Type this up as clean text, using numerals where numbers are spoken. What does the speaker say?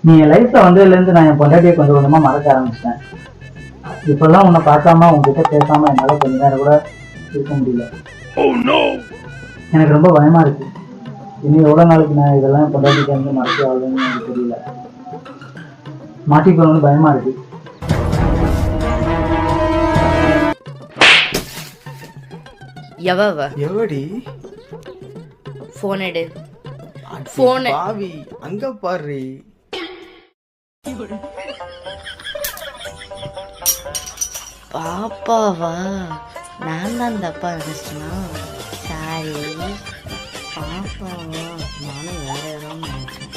நீ என் லைஃப்ல வந்ததுலேருந்து நான் என் பொண்டாட்டியை கொஞ்சம் கொஞ்சமா மறக்க ஆரம்பிச்சிட்டேன். இப்பெல்லாம் உன்னை பார்க்காம உங்ககிட்ட பேசாம என்னால கொஞ்ச நேரம் கூட இருக்க முடியல. எனக்கு ரொம்ப பயமா இருக்கு. இன்னும் எவ்வளவு நாளைக்கு நான் இதெல்லாம் என் பொண்டாட்டிக்கு வந்து மறக்க ஆகுதுன்னு எனக்கு தெரியல. மாட்டிக்கணும்னு பயமா இருக்கு. எவடி போன் எடு. போன் பாவி அங்க பாரு. பாப்பாவா? நான் தான் தப்பா நினைச்சேனா? சாரி. பாப்பாவா? நானும் வேற யாரும் நினைச்சேன்.